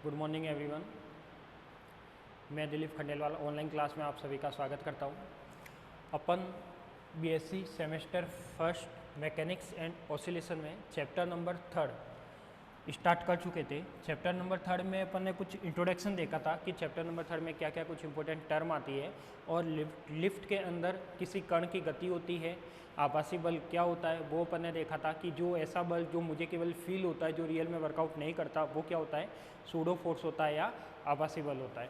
Good morning everyone. मैं Dilip Khandelwal online class में आप सभी का स्वागत करता हूँ। अपन BSc semester first mechanics and oscillation में चैप्टर नंबर 3 स्टार्ट कर चुके थे। चैप्टर नंबर 3 में अपन ने कुछ इंट्रोडक्शन देखा था कि चैप्टर नंबर 3 में क्या क्या कुछ इंपॉर्टेंट टर्म आती है और लिफ्ट के अंदर किसी कण की गति होती है, आभासी बल क्या होता है वो अपन ने देखा था कि जो ऐसा बल जो मुझे केवल फील होता है, जो रियल में वर्कआउट नहीं करता, वो क्या होता है, सूडो फोर्स होता है या आभासी बल होता है।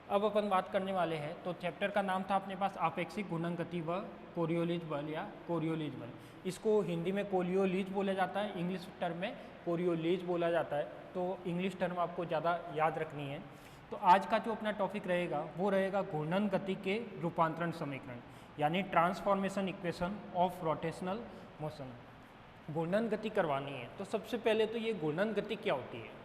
अब अपन बात करने वाले हैं, तो चैप्टर का नाम था अपने पास आपेक्षिक गुणन गति व कोरियोलिस बल या कोरियोलिस बल। इसको हिंदी में कोरियोलिस बोला जाता है, इंग्लिश टर्म में कोरियोलिस बोला जाता है। तो इंग्लिश टर्म आपको ज़्यादा याद रखनी है। तो आज का जो अपना टॉपिक रहेगा वो रहेगा घूर्णन गति के रूपांतरण समीकरण, यानी transformation equation of rotational motion. घूर्णन गति करवानी है तो सबसे पहले तो ये घूर्णन गति क्या होती है।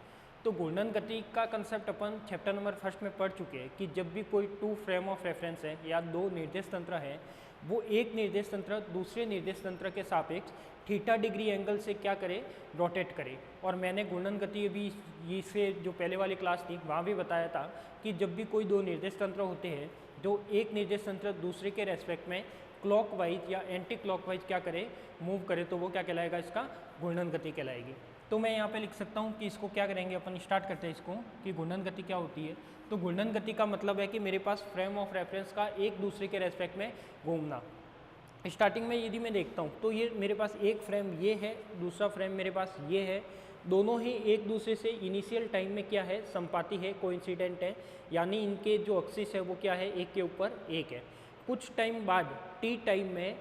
तो घूर्णन गति का कंसेप्ट अपन चैप्टर नंबर 1 में पढ़ चुके हैं कि जब भी कोई टू फ्रेम ऑफ रेफरेंस है या दो निर्देश तंत्र है, वो एक निर्देश तंत्र दूसरे निर्देश तंत्र के सापेक्ष थीटा डिग्री एंगल से क्या करे, रोटेट करे। और मैंने घूर्णन गति भी इससे जो पहले वाली क्लास थी वहाँ भी बताया था कि जब भी कोई दो निर्देश तंत्र होते हैं, जो एक निर्देश तंत्र दूसरे के रेस्पेक्ट में क्लॉकवाइज या एंटी क्लॉकवाइज क्या करे, मूव करे, तो वो क्या कहलाएगा, इसका घूर्णन गति कहलाएगी। तो मैं यहाँ पे लिख सकता हूँ कि इसको क्या करेंगे, अपन स्टार्ट करते हैं इसको कि घूर्णन गति क्या होती है। तो घूर्णन गति का मतलब है कि मेरे पास फ्रेम ऑफ रेफरेंस का एक दूसरे के रेस्पेक्ट में घूमना। स्टार्टिंग में यदि मैं देखता हूँ तो ये मेरे पास एक फ्रेम ये है, दूसरा फ्रेम मेरे पास ये है, दोनों ही एक दूसरे से इनिशियल टाइम में क्या है, संपाती है, कोइंसिडेंट है, यानी इनके जो एक्सिस है वो क्या है, एक के ऊपर एक है। कुछ टाइम बाद टी टाइम में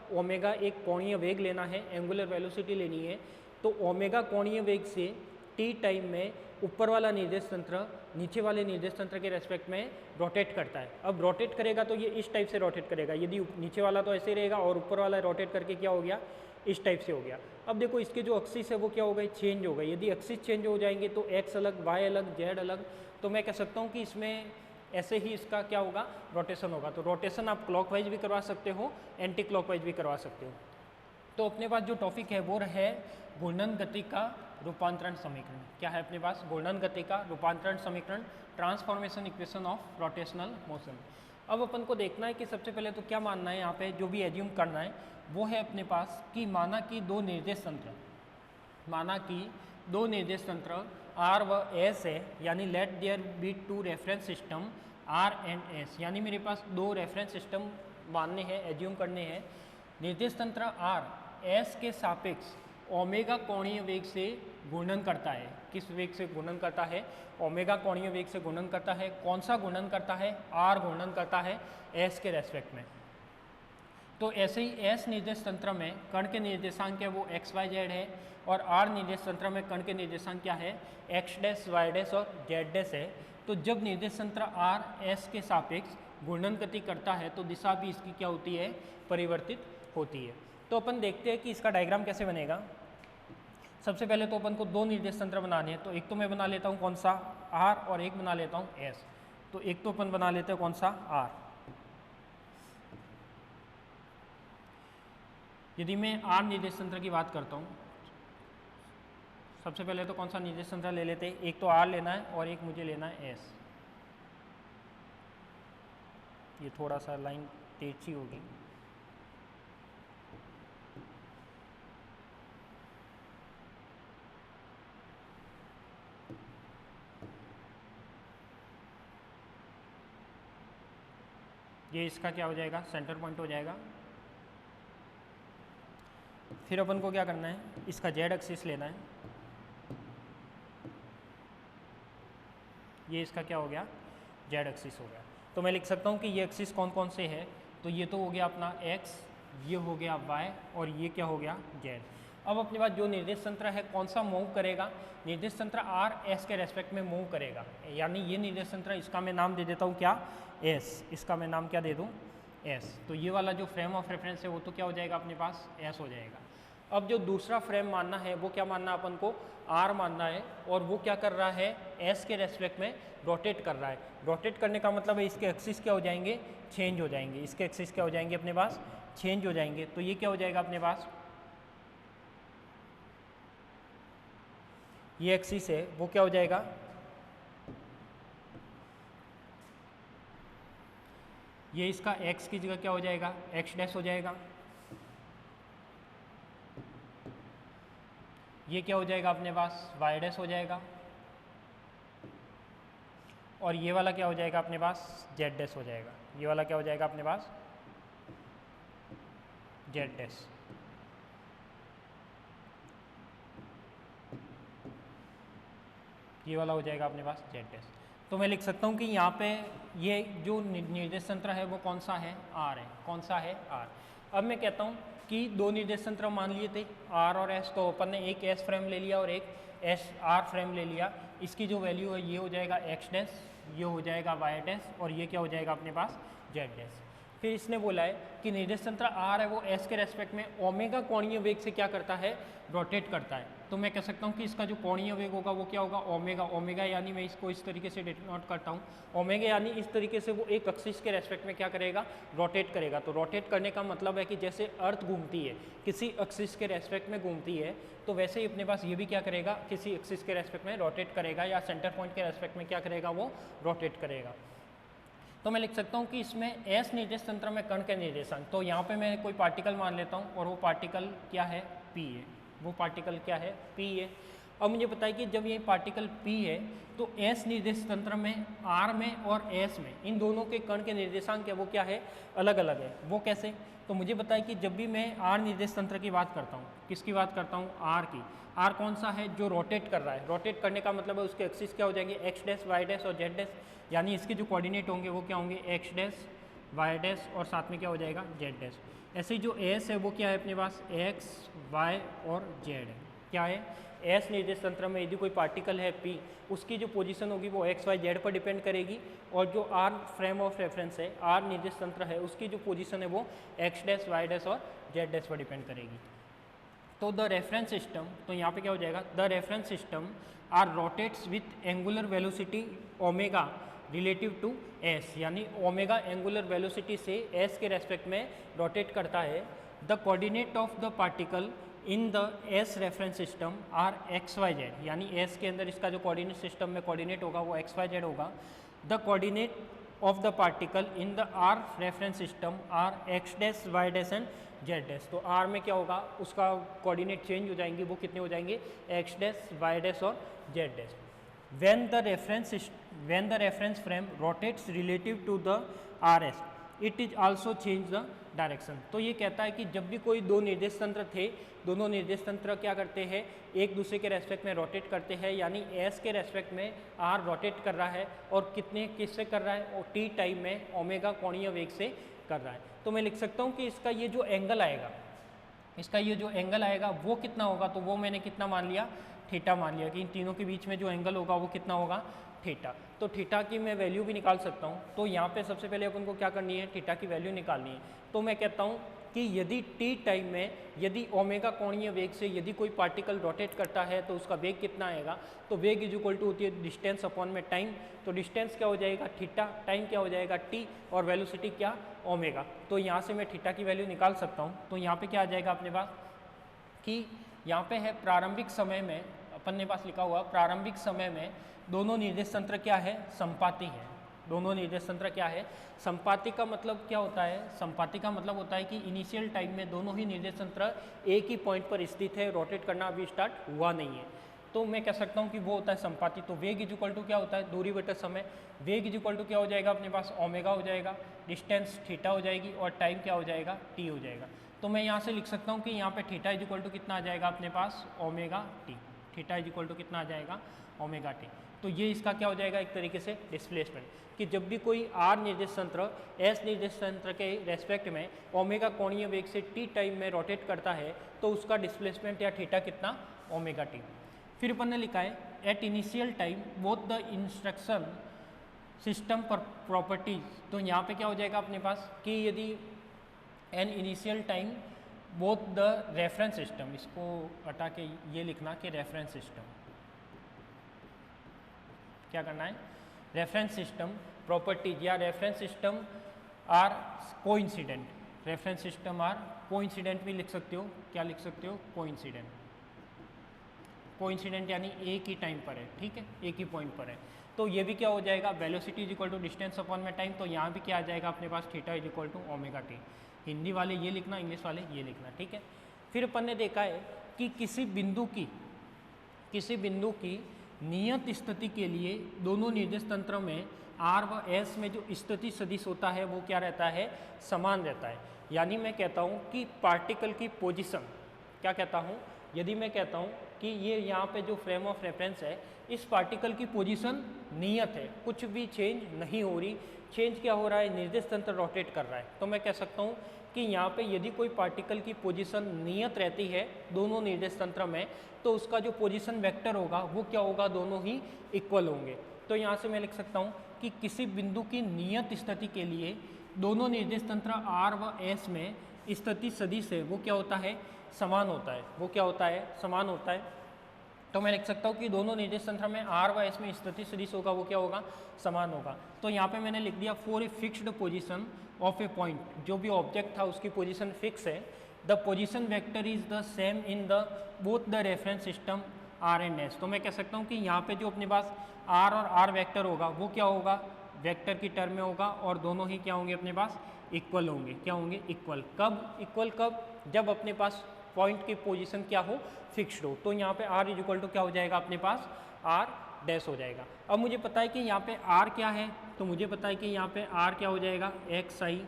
ओमेगा एक कोणीय वेग लेना है, एंगुलर वेलोसिटी लेनी है। तो ओमेगा कोणीय वेग से टी टाइम में ऊपर वाला निर्देश तंत्र नीचे वाले निर्देश तंत्र के रेस्पेक्ट में रोटेट करता है। अब रोटेट करेगा तो ये इस टाइप से रोटेट करेगा, यदि नीचे वाला तो ऐसे रहेगा और ऊपर वाला रोटेट करके क्या हो गया, इस टाइप से हो गया। अब देखो इसके जो एक्सिस है वो क्या हो गई, चेंज हो गई। यदि एक्सिस चेंज हो जाएंगे तो एक्स अलग, वाई अलग, जेड अलग, तो मैं कह सकता हूँ कि इसमें ऐसे ही इसका क्या होगा, रोटेशन होगा। तो रोटेशन आप क्लॉकवाइज भी करवा सकते हो, एंटी क्लॉकवाइज भी करवा सकते हो। तो अपने पास जो टॉपिक है वो है घूर्णन गति का रूपांतरण समीकरण। क्या है अपने पास, घूर्णन गति का रूपांतरण समीकरण, transformation equation of rotational motion. अब अपन को देखना है कि सबसे पहले तो क्या मानना है, यहाँ पे जो भी एज्यूम करना है वो है अपने पास कि माना कि दो निर्देश तंत्र आर व एस है, यानी let there be two reference system R and S, यानी मेरे पास दो रेफरेंस सिस्टम मानने हैं, एज्यूम करने हैं। निर्देश तंत्र आर एस के सापेक्ष ओमेगा कोणीय वेग से घूर्णन करता है। किस वेग से घूर्णन करता है, ओमेगा कोणीय वेग से घूर्णन करता है। कौन सा घूर्णन करता है, आर घूर्णन करता है एस के रेस्पेक्ट में। तो ऐसे ही एस निर्देश तंत्र में कण के निर्देशांक है वो एक्स वाई जेड है, और आर निर्देश तंत्र में कण के निर्देशांक क्या है, एक्स डैश, वाई डैश और जेड डैश है। तो जब निर्देश तंत्र आर एस के सापेक्ष घूर्णन गति करता है तो दिशा भी इसकी क्या होती है, परिवर्तित होती है। तो अपन देखते हैं कि इसका डायग्राम कैसे बनेगा। सबसे पहले तो अपन को दो निर्देश तंत्र बनाने हैं, तो एक तो मैं बना लेता हूँ कौन सा, आर, और एक बना लेता हूँ एस। तो एक तो अपन बना लेते हैं कौन सा, आर। यदि मैं आर निर्देश तंत्र की बात करता हूँ, सबसे पहले तो कौन सा निर्देश तंत्र ले लेते हैं, एक तो आर लेना है और एक मुझे लेना है एस। ये थोड़ा सा लाइन तेजी होगी। ये इसका क्या हो जाएगा, सेंटर पॉइंट हो जाएगा। फिर अपन को क्या करना है, इसका जेड एक्सिस लेना है। ये इसका क्या हो गया, जेड एक्सिस हो गया। तो मैं लिख सकता हूँ कि ये एक्सिस कौन कौन से है, तो ये तो हो गया अपना एक्स, ये हो गया वाई, और ये क्या हो गया, जेड। अब अपने पास जो निर्देश तंत्र है कौन सा मूव करेगा, निर्देश तंत्र आर एस के रेस्पेक्ट में मूव करेगा, यानी ये निर्देश तंत्र, इसका मैं नाम दे देता हूँ क्या, एस। इसका मैं नाम क्या दे दूँ, एस। तो ये वाला जो फ्रेम ऑफ रेफरेंस है वो तो क्या हो जाएगा अपने पास, एस हो जाएगा। अब जो दूसरा फ्रेम मानना है वो क्या मानना है अपन को, आर मानना है, और वो क्या कर रहा है, एस के रेस्पेक्ट में रोटेट कर रहा है। रोटेट करने का मतलब है इसके एक्सिस क्या हो जाएंगे, चेंज हो जाएंगे। इसके एक्सिस क्या हो जाएंगे अपने पास, चेंज हो जाएंगे। तो ये क्या हो जाएगा अपने पास, ये एक्सिस है वो क्या हो जाएगा, ये इसका x की जगह क्या हो जाएगा, x डैश हो जाएगा। ये क्या हो जाएगा अपने पास, y डैश हो जाएगा। और ये वाला क्या हो जाएगा अपने पास, z डैश हो जाएगा। ये वाला क्या हो जाएगा अपने पास, z डैश। ये वाला हो जाएगा अपने पास z डैश। तो मैं लिख सकता हूँ कि यहाँ पे ये जो निर्देश तंत्र है वो कौन सा है, r है। कौन सा है, r। अब मैं कहता हूँ कि दो निर्देश तंत्र मान लिए थे r और s, तो अपन ने एक s फ्रेम ले लिया और एक r फ्रेम ले लिया। इसकी जो वैल्यू है ये हो जाएगा x डैश, ये हो जाएगा y डैश, और ये क्या हो जाएगा अपने पास z डैश। फिर इसने बोला है कि निर्देश तंत्र r है वो s के रेस्पेक्ट में ओमेगा कोणीय वेग से क्या करता है, रोटेट करता है। तो मैं कह सकता हूँ कि इसका जो कोणीय वेग होगा वो क्या होगा, ओमेगा। ओमेगा यानी मैं इसको इस तरीके से डिनोट करता हूँ, ओमेगा यानी इस तरीके से वो एक एक्सिस के रेस्पेक्ट में क्या करेगा, रोटेट करेगा। तो रोटेट करने का मतलब है कि जैसे अर्थ घूमती है किसी एक्सिस के रेस्पेक्ट में घूमती है, तो वैसे ही अपने पास ये भी क्या करेगा, किसी एक्सिस के रेस्पेक्ट में रोटेट करेगा, या सेंटर पॉइंट के रेस्पेक्ट में क्या करेगा, वो रोटेट करेगा। तो मैं लिख सकता हूँ कि इसमें एस निर्देश तंत्र में कण के निर्देशांक, तो यहाँ पे मैं कोई पार्टिकल मान लेता हूँ और वो पार्टिकल क्या है, P है। वो पार्टिकल क्या है, P है। अब मुझे पता है कि जब ये पार्टिकल P है तो एस निर्देश तंत्र में R में और S में इन दोनों के कण के निर्देशांक है वो क्या है, अलग अलग है। वो कैसे, तो मुझे पता है कि जब भी मैं R निर्देश तंत्र की बात करता हूँ, किसकी बात करता हूँ, R की। R कौन सा है, जो रोटेट कर रहा है। रोटेट करने का मतलब है उसके एक्सिस क्या हो जाएंगे, x डैश, y डैश और z डैश, यानी इसके जो कोऑर्डिनेट होंगे वो क्या होंगे, x डैश, y डैश और साथ में क्या हो जाएगा, z डैश। ऐसे ही जो s है वो क्या है अपने पास, x, y और z है। क्या है, s निर्देश तंत्र में यदि कोई पार्टिकल है P, उसकी जो पोजीशन होगी वो x, y, z पर डिपेंड करेगी, और जो R फ्रेम ऑफ रेफरेंस है, R निर्देश तंत्र है, उसकी जो पोजीशन है वो x डैश, y डैश और z डैश पर डिपेंड करेगी। तो द रेफरेंस सिस्टम, तो यहाँ पे क्या हो जाएगा, the reference system R rotates with angular velocity omega relative to S, यानी ओमेगा एंगुलर वेलोसिटी से एस के रेस्पेक्ट में रोटेट करता है। The coordinate of the particle in the S reference system are x y z, यानी S के अंदर इसका जो कोऑर्डिनेट सिस्टम में कोऑर्डिनेट होगा वो एक्स वाई जेड होगा। The coordinate of the particle in the R reference system are x dash, y dash and z dash. तो आर में क्या होगा, उसका कोऑर्डिनेट चेंज हो जाएंगे, वो कितने हो जाएंगे, एक्स डैश, वाई डैश और Z dash. when the reference frame rotates relative to the RS, it is also change the direction. तो ये कहता है कि जब भी कोई दो निर्देश तंत्र थे, दोनों निर्देश तंत्र क्या करते हैं, एक दूसरे के रेस्पेक्ट में रोटेट करते हैं, यानी एस के रेस्पेक्ट में आर रोटेट कर रहा है, और कितने किससे कर रहा है, और टी टाइम में ओमेगा कोणीय वेग से कर रहा है। तो मैं लिख सकता हूँ कि इसका ये जो एंगल आएगा, इसका ये जो एंगल आएगा वो कितना होगा, तो वो मैंने कितना मान लिया, थीटा मान लिया, कि इन तीनों के बीच में जो एंगल होगा वो कितना होगा, थीटा। तो थीटा की मैं वैल्यू भी निकाल सकता हूँ। तो यहाँ पे सबसे पहले अपन को क्या करनी है, थीटा की वैल्यू निकालनी है। तो मैं कहता हूँ कि यदि टी टाइम में यदि ओमेगा कोणीय वेग से यदि कोई पार्टिकल रोटेट करता है तो उसका वेग कितना आएगा, तो वेग इज इक्वल टू होती है डिस्टेंस अपॉन में टाइम। तो डिस्टेंस क्या हो जाएगा, थीटा, टाइम क्या हो जाएगा, टी, और वेलोसिटी क्या, ओमेगा। तो यहाँ से मैं थीटा की वैल्यू निकाल सकता हूँ। तो यहाँ पे क्या आ जाएगा अपने पास, कि यहाँ पे है प्रारंभिक समय में, अपन ने पास लिखा हुआ प्रारंभिक समय में दोनों निर्देश तंत्र क्या है, संपाती है। दोनों निर्देश तंत्र क्या है, संपाती का मतलब क्या होता है, संपाती का मतलब होता है कि इनिशियल टाइम में दोनों ही निर्देश तंत्र एक ही पॉइंट पर स्थित है, रोटेट करना अभी स्टार्ट हुआ नहीं है, तो मैं कह सकता हूँ कि वो होता है संपाती। तो वेग इज इक्वल टू क्या होता है, दूरी बटे समय। वेग इज इक्वल टू क्या हो जाएगा अपने पास, ओमेगा हो जाएगा, डिस्टेंस थीटा हो जाएगी, और टाइम क्या हो जाएगा, टी हो जाएगा। तो मैं यहाँ से लिख सकता हूँ कि यहाँ पे थीटा इज इक्वल टू कितना आ जाएगा अपने पास, omega t. Theta is equal to कितना आ जाएगा, ओमेगा टी। तो ये इसका क्या हो जाएगा, एक तरीके से डिस्प्लेसमेंट, कि जब भी कोई आर निर्देश तंत्र एस निर्देश तंत्र के रेस्पेक्ट में ओमेगा कोणीय वेग से टी टाइम में रोटेट करता है तो उसका डिस्प्लेसमेंट या थीटा कितना, ओमेगा टी। फिर अपन ने लिखा है at initial time both the instruction system पर प्रॉपर्टीज। तो यहाँ पे क्या हो जाएगा अपने पास, कि यदि an initial time both the reference system, इसको हटा के ये लिखना कि रेफरेंस सिस्टम, क्या करना है, रेफरेंस सिस्टम प्रॉपर्टीज या reference system are coincident, reference system are coincident भी लिख सकते हो, क्या लिख सकते हो, कोइंसिडेंट। कोइंसिडेंट यानी एक ही टाइम पर है, ठीक है, एक ही पॉइंट पर है। तो ये भी क्या हो जाएगा, velocity is equal to distance upon में टाइम। तो यहाँ भी क्या आ जाएगा अपने पास, theta is equal to omega t. Hindi वाले ये लिखना, इंग्लिश वाले ये लिखना, ठीक है। फिर अपन ने देखा है कि किसी बिंदु की नियत स्थिति के लिए दोनों निर्देश तंत्र में आर व एस में जो स्थिति सदिश होता है वो क्या रहता है, समान रहता है। यानी मैं कहता हूँ कि पार्टिकल की पोजीशन, क्या कहता हूँ, यदि मैं कहता हूँ कि ये यहाँ पे जो फ्रेम ऑफ रेफरेंस है, इस पार्टिकल की पोजीशन नियत है, कुछ भी चेंज नहीं हो रही। चेंज क्या हो रहा है, निर्देश तंत्र रोटेट कर रहा है। तो मैं कह सकता हूँ कि यहाँ पे यदि कोई पार्टिकल की पोजीशन नियत रहती है दोनों निर्देश तंत्र में, तो उसका जो पोजीशन वेक्टर होगा वो क्या होगा, दोनों ही इक्वल होंगे। तो यहाँ से मैं लिख सकता हूँ कि किसी बिंदु की नियत स्थिति के लिए दोनों निर्देश तंत्र आर व एस में स्थिति सदिश है वो क्या होता है, समान होता है। वो क्या होता है, समान होता है। तो मैं लिख सकता हूँ कि दोनों निर्देश तंत्र में आर व एस में स्थिति सदिश होगा वो क्या होगा, समान होगा। तो यहाँ पे मैंने लिख दिया for a fixed position of a point, जो भी ऑब्जेक्ट था उसकी पोजीशन फिक्स है, the position vector is the same in the both the reference system R and S. तो मैं कह सकता हूँ कि यहाँ पे जो अपने पास आर और आर वेक्टर होगा वो क्या होगा, वेक्टर की टर्म में होगा, और दोनों ही क्या होंगे अपने पास, इक्वल होंगे। क्या होंगे, इक्वल। कब इक्वल, कब, जब अपने पास पॉइंट की पोजीशन क्या हो, फिक्स्ड हो। तो यहाँ पे आर इज इक्वल टू क्या हो जाएगा अपने पास, आर डैश हो जाएगा। अब मुझे पता है कि यहाँ पे आर क्या है, तो मुझे पता है कि यहाँ पे आर क्या हो जाएगा, एक्स आई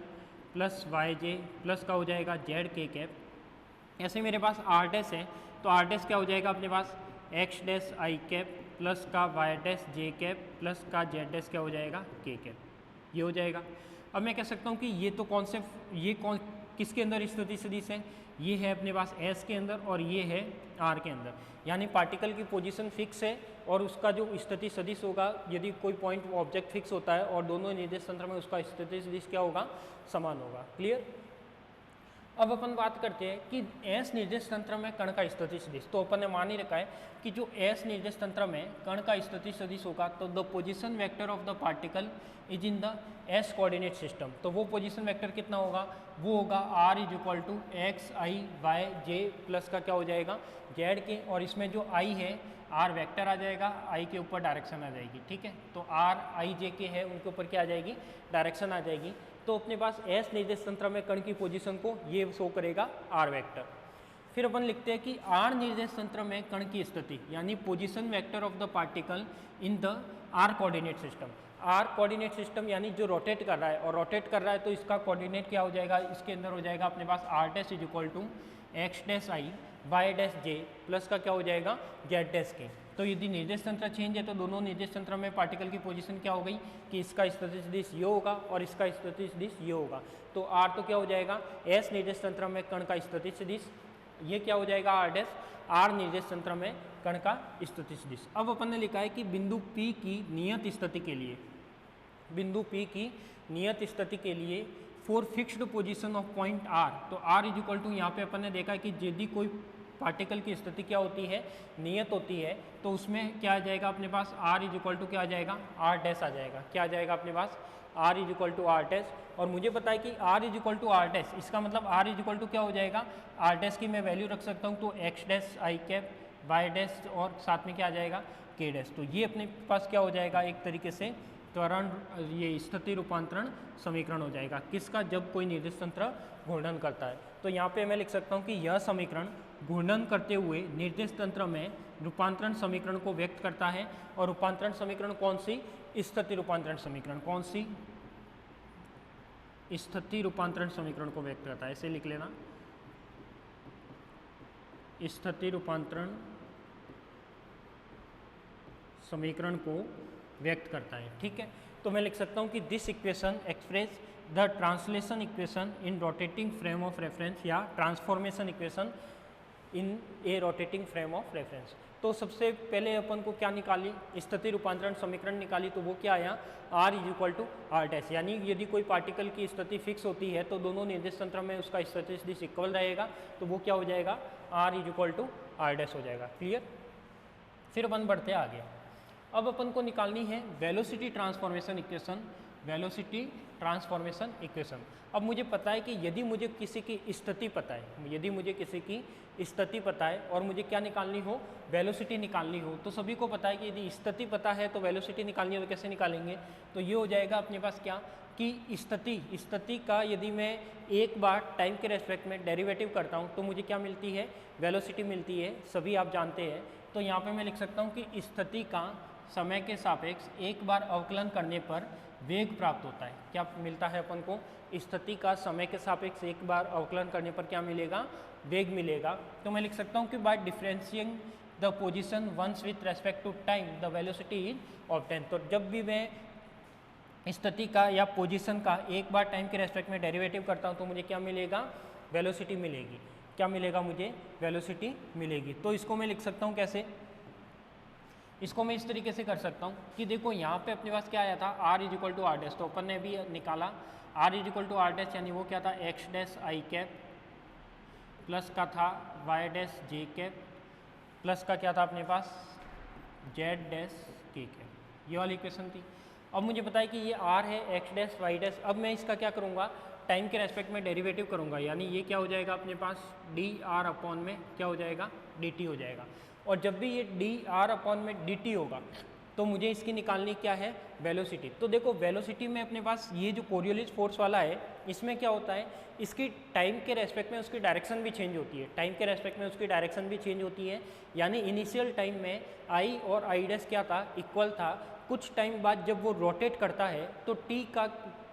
प्लस वाई जे प्लस का हो जाएगा जेड के कैप। ऐसे मेरे पास आर डैश है, तो आर डैश क्या हो जाएगा अपने पास, x dash i cap plus का y dash j cap plus का जेड डैश क्या हो जाएगा, के कैप। ये हो जाएगा। अब मैं कह सकता हूँ कि ये तो कॉन्सेप्ट, ये कौन किसके अंदर स्थिति सदिश है, ये है अपने पास एस के अंदर और ये है आर के अंदर। यानी पार्टिकल की पोजीशन फिक्स है और उसका जो स्थिति सदिश होगा, यदि कोई पॉइंट ऑब्जेक्ट फिक्स होता है और दोनों निर्देश तंत्र में उसका स्थिति सदिश क्या होगा, समान होगा। क्लियर। अब अपन बात करते हैं कि एस निर्देश तंत्र में कण का स्थिति सदिश। तो अपन ने मान ही रखा है कि जो एस निर्देश तंत्र में कण का स्थिति सदिश होगा, तो the position vector of the particle is in the S coordinate system. तो वो पोजीशन वेक्टर कितना होगा, वो होगा r is equal to x i y j plus का क्या हो जाएगा, जेड के, और इसमें जो आई है आर वेक्टर आ जाएगा, आई के ऊपर डायरेक्शन आ जाएगी, ठीक है। तो आर आई जे के है, उनके ऊपर क्या आ जाएगी, डायरेक्शन आ जाएगी। तो अपने पास एस निर्देश तंत्र में कण की पोजीशन को ये शो करेगा आर वेक्टर। फिर अपन लिखते हैं कि आर निर्देश तंत्र में कण की स्थिति, यानी position vector of the particle in the R coordinate system. R coordinate system यानी जो रोटेट कर रहा है, और रोटेट कर रहा है तो इसका कोऑर्डिनेट क्या हो जाएगा, इसके अंदर हो जाएगा अपने पास r dash is equal to x dash i y dash j plus का क्या हो जाएगा, जेड डैश के। तो यदि निर्देश तंत्र चेंज है तो दोनों निर्देश तंत्र में पार्टिकल की पोजीशन क्या हो गई कि इसका स्थिति सदिश ये होगा और इसका स्थिति सदिश ये होगा। तो आर तो क्या हो जाएगा, एस निर्देश तंत्र में कण का स्थिति सदिश, ये क्या हो जाएगा आर डैश, आर निर्देश तंत्र में कण का स्थिति सदिश। अब अपन ने लिखा है कि बिंदु P की नियत स्थिति के लिए, बिंदु P की नियत स्थिति के लिए for fixed position of point R. तो आर इज इक्वल टू, यहाँ पे अपन ने देखा है कि यदि कोई पार्टिकल की स्थिति क्या होती है, नियत होती है, तो उसमें क्या आ जाएगा अपने पास, आर इज इक्वल टू क्या आ जाएगा, आर डैश आ जाएगा। क्या आ जाएगा अपने पास, r is equal to r dash. और मुझे पता है कि r is equal to r dash, इसका मतलब आर इज इक्वल टू क्या हो जाएगा, आर डैश की मैं वैल्यू रख सकता हूँ, तो x dash i cap y dash और साथ में क्या आ जाएगा, के डैश। तो ये अपने पास क्या हो जाएगा, एक तरीके से त्वरण, ये स्थिति रूपांतरण समीकरण हो जाएगा किसका, जब कोई निर्देश तंत्र घूर्णन करता है। तो यहाँ पे मैं लिख सकता हूँ कि यह समीकरण घूर्णन करते हुए निर्देश तंत्र में रूपांतरण समीकरण को व्यक्त करता है। और रूपांतरण समीकरण कौन सी, स्थिति रूपांतरण समीकरण, कौन सी, स्थिति रूपांतरण समीकरण को व्यक्त करता है। ऐसे लिख लेना, स्थिति रूपांतरण समीकरण को व्यक्त करता है, ठीक है। तो मैं लिख सकता हूँ कि this equation express the translation equation in rotating frame of reference, या transformation equation in a rotating frame of reference. तो सबसे पहले अपन को क्या निकाली, स्थिति रूपांतरण समीकरण निकाली, तो वो क्या आया, r is equal to r dash. यानी यदि कोई पार्टिकल की स्थिति फिक्स होती है तो दोनों निर्देश तंत्र में उसका स्थिति सदिश इक्वल रहेगा, तो वो क्या हो जाएगा, r is equal to r dash हो जाएगा। क्लियर। फिर अपन बढ़ते आगे। अब अपन को निकालनी है velocity transformation equation velocity transformation equation. अब मुझे पता है कि यदि मुझे किसी की स्थिति पता है, यदि मुझे किसी की स्थिति पता है और मुझे क्या निकालनी हो, वेलोसिटी निकालनी हो, तो सभी को पता है कि यदि स्थिति पता है तो वेलोसिटी निकालनी हो तो कैसे निकालेंगे। तो ये हो जाएगा अपने पास क्या कि स्थिति का यदि मैं एक बार टाइम के रेस्पेक्ट में डेरिवेटिव करता हूँ तो मुझे क्या मिलती है, वेलोसिटी मिलती है, सभी आप जानते हैं। तो यहाँ पे मैं लिख सकता हूँ कि स्थिति का समय के सापेक्ष एक बार अवकलन करने पर वेग प्राप्त होता है। क्या मिलता है अपन को, स्थिति का समय के सापेक्ष एक बार अवकलन करने पर क्या मिलेगा, वेग मिलेगा। तो मैं लिख सकता हूँ कि by differentiating the position once with respect to time the velocity is obtain. तो जब भी मैं स्थिति का या पोजीशन का एक बार टाइम के रेस्पेक्ट में डेरिवेटिव करता हूँ तो मुझे क्या मिलेगा, वेलोसिटी मिलेगी। क्या मिलेगा मुझे, वेलोसिटी मिलेगी। तो इसको मैं लिख सकता हूँ कैसे, इसको मैं इस तरीके से कर सकता हूँ कि देखो यहाँ पे अपने पास क्या आया था, r is equal to r dash, तो अपन ने भी निकाला r is equal to r dash, यानी वो क्या था, x dash i cap plus का था y dash j cap plus का क्या था अपने पास, जेड डैश के कैप। ये वाली इक्वेशन थी। अब मुझे पता है कि ये r है, एक्स डैश वाई डैश। अब मैं इसका क्या करूँगा, टाइम के रेस्पेक्ट में डेरिवेटिव करूँगा, यानी ये क्या हो जाएगा अपने पास डी आर अपॉन में क्या हो जाएगा, डी टी हो जाएगा। और जब भी ये डी आर अपॉन में डी टी होगा तो मुझे इसकी निकालनी क्या है, वेलोसिटी। तो देखो वेलोसिटी में अपने पास ये जो कोरियोलिस फोर्स वाला है, इसमें क्या होता है, इसकी टाइम के रेस्पेक्ट में उसकी डायरेक्शन भी चेंज होती है, टाइम के रेस्पेक्ट में उसकी डायरेक्शन भी चेंज होती है। यानी इनिशियल टाइम में आई और आई डैश क्या था, इक्वल था। कुछ टाइम बाद जब वो रोटेट करता है तो टी का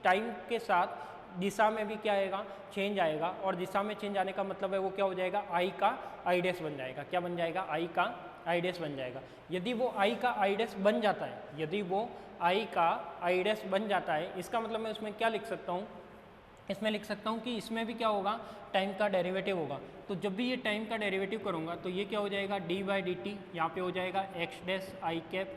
टाइम के साथ दिशा में भी क्या आएगा, चेंज आएगा। और दिशा में चेंज आने का मतलब है वो क्या हो जाएगा, आई का आई डैश बन जाएगा। क्या बन जाएगा, आई का आई डैश बन जाएगा। यदि वो आई का आई डैश बन जाता है, यदि वो आई का आई डैश बन जाता है, इसका मतलब मैं उसमें क्या लिख सकता हूँ, इसमें लिख सकता हूँ कि इसमें भी क्या होगा, टाइम का डेरिवेटिव होगा। तो जब भी ये टाइम का डेरिवेटिव करूँगा तो ये क्या हो जाएगा, डी बाई डी टी, यहाँ पर हो जाएगा x dash i cap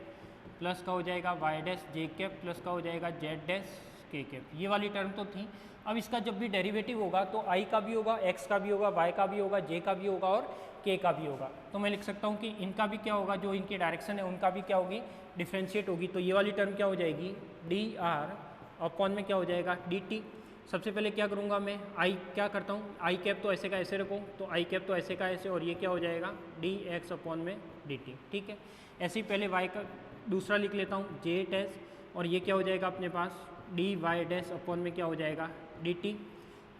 plus का हो जाएगा Y dash j cap plus का हो जाएगा जेड डैश के कैप। ये वाली टर्म तो थी। अब इसका जब भी डेरिवेटिव होगा तो आई का भी होगा, एक्स का भी होगा, वाई का भी होगा, जे का भी होगा और के का भी होगा। तो मैं लिख सकता हूँ कि इनका भी क्या होगा, जो इनकी डायरेक्शन है उनका भी क्या होगी, डिफ्रेंशिएट होगी। तो ये वाली टर्म क्या हो जाएगी, डी आर अपॉन में क्या हो जाएगा, डी टी। सबसे पहले क्या करूँगा मैं, आई क्या करता हूँ, आई कैप तो ऐसे का ऐसे रखो, तो आई कैप तो ऐसे का ऐसे, और ये क्या हो जाएगा, डी एक्स अपॉन में डी टी। ठीक है, ऐसे ही पहले वाई का दूसरा लिख लेता हूँ, जे डैश, और ये क्या हो जाएगा अपने पास डी वाई डैश अपॉन में क्या हो जाएगा, डी टी।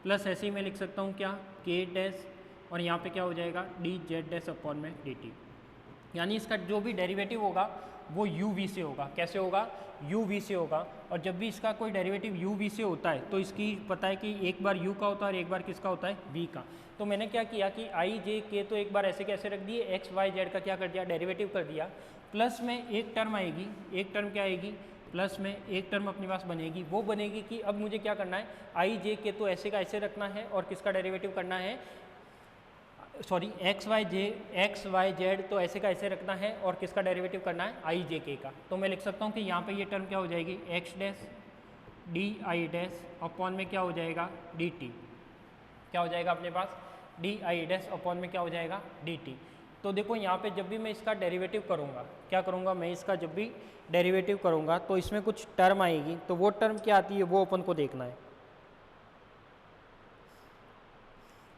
प्लस ऐसे ही मैं लिख सकता हूँ क्या, के डैश, और यहाँ पे क्या हो जाएगा डी जेड डैश अपॉन में डी टी। यानी इसका जो भी डेरिवेटिव होगा वो यू वी से होगा। कैसे होगा, यू वी से होगा। और जब भी इसका कोई डेरिवेटिव यू वी से होता है तो इसकी पता है कि एक बार यू का होता है और एक बार किसका होता है, वी का। तो मैंने क्या किया कि आई जे के तो एक बार ऐसे कैसे रख दिए, एक्स वाई जेड का क्या कर दिया, डेरिवेटिव कर दिया। प्लस में एक टर्म आएगी, एक टर्म क्या आएगी, प्लस में एक टर्म अपने पास बनेगी। वो बनेगी कि अब मुझे क्या करना है, आई जे के तो ऐसे का ऐसे रखना है और किसका डेरिवेटिव करना है, सॉरी एक्स वाई जेड तो ऐसे का ऐसे रखना है और किसका डेरिवेटिव करना है, आई जे के का। तो मैं लिख सकता हूँ कि यहाँ पे ये टर्म क्या हो जाएगी, x dash D i dash upon में क्या हो जाएगा, डी टी। क्या हो जाएगा अपने पास, डी आई डैश अपॉन में क्या हो जाएगा, डी टी। तो देखो यहाँ पे जब भी मैं इसका डेरिवेटिव करूँगा, क्या करूँगा मैं, इसका जब भी डेरिवेटिव करूँगा तो इसमें कुछ टर्म आएगी, तो वो टर्म क्या आती है वो अपन को देखना है।